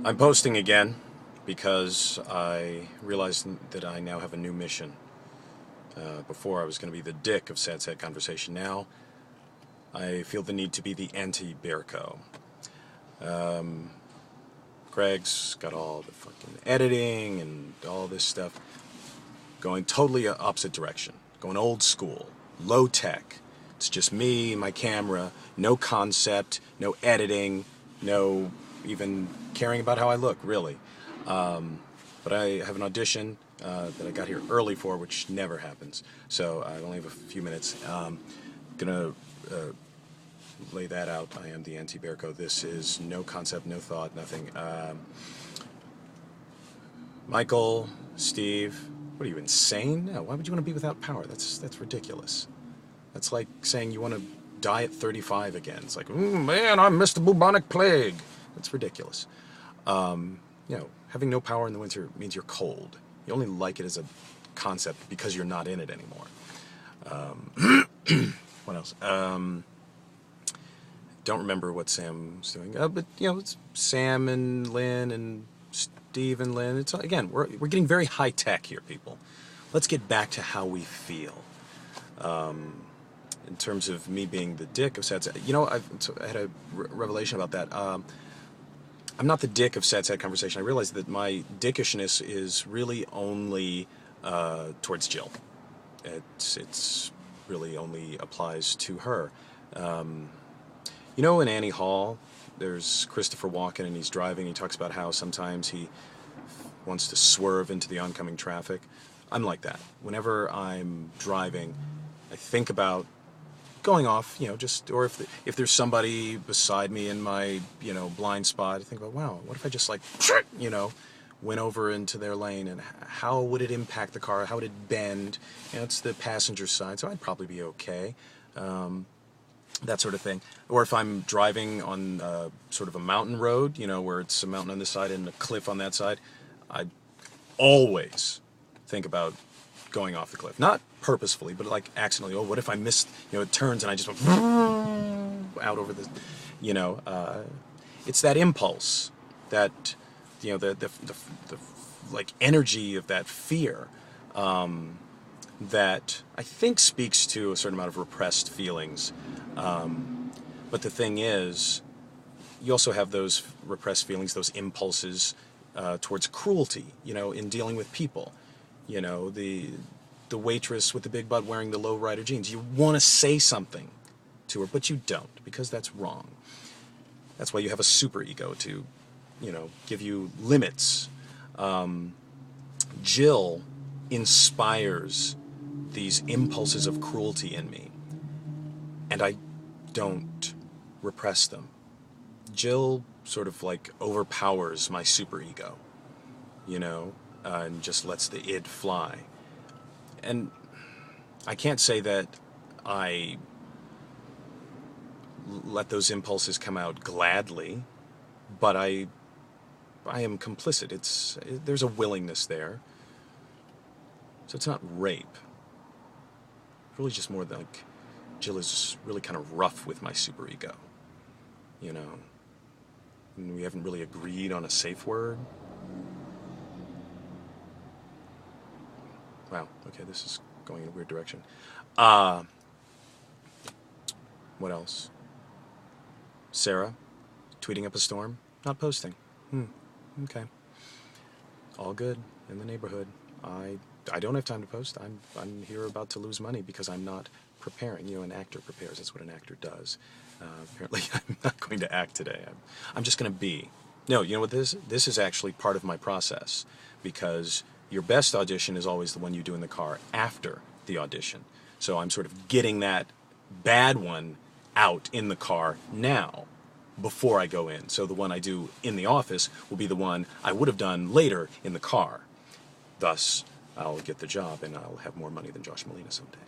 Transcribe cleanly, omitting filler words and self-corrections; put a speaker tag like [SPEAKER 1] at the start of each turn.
[SPEAKER 1] I'm posting again because I realized that I now have a new mission. Before I was going to be the dick of Sadsadconversation. Now I feel the need to be the anti-Bierko. Greg's got all the fucking editing and all this stuff going totally opposite direction. Going old school, low tech. It's just me, my camera, no concept, no editing, no even caring about how I look, really. But I have an audition that I got here early for, which never happens. So I only have a few minutes. Gonna lay that out. I am the anti-Bierko. This is no concept, no thought, nothing. Michael, Steve, what are you, insane? No, why would you want to be without power? That's ridiculous. That's like saying you want to die at 35 again. It's like, man, I missed the bubonic plague. That's ridiculous. Having no power in the winter means you're cold. You only like it as a concept because you're not in it anymore. What else? Don't remember what Sam's doing. But it's Sam and Lynn and Steve and Lynn. It's again, we're getting very high tech here, people. Let's get back to how we feel. In terms of me being the dick of Sad, I had a revelation about that. I'm not the dick of Sad Conversation. I realized that my dickishness is really only towards Jill. It's really only applies to her. In Annie Hall, there's Christopher Walken, and he's driving. He talks about how sometimes he wants to swerve into the oncoming traffic. I'm like that. Whenever I'm driving, I think about going off, or if there's somebody beside me in my, blind spot, I think about, wow, what if I just went over into their lane, and how would it impact the car? How would it bend? It's the passenger side, so I'd probably be okay. That sort of thing. Or if I'm driving on sort of a mountain road, where it's a mountain on this side and a cliff on that side, I always think about going off the cliff. Not purposefully, but like accidentally. Oh, what if I missed, it turns and I just went out over the, it's that impulse, that, the like energy of that fear, that I think speaks to a certain amount of repressed feelings. But the thing is, you also have those repressed feelings, those impulses towards cruelty, in dealing with people. The waitress with the big butt wearing the low-rider jeans. You want to say something to her, but you don't, because that's wrong. That's why you have a superego to, give you limits. Jill inspires these impulses of cruelty in me, and I don't repress them. Jill sort of like overpowers my superego, and just lets the id fly. And I can't say that I let those impulses come out gladly, but I am complicit. There's a willingness there. So it's not rape. It's really just more like Jill is really kind of rough with my superego. And we haven't really agreed on a safe word. Wow, okay, this is going in a weird direction. What else? Sarah, tweeting up a storm, not posting. Okay. All good in the neighborhood. I don't have time to post. I'm here about to lose money because I'm not preparing. An actor prepares. That's what an actor does. Apparently, I'm not going to act today. I'm just going to be. No, you know what this is? This is actually part of my process, because your best audition is always the one you do in the car after the audition. So I'm sort of getting that bad one out in the car now, before I go in. So the one I do in the office will be the one I would have done later in the car. Thus, I'll get the job and I'll have more money than Josh Molina someday.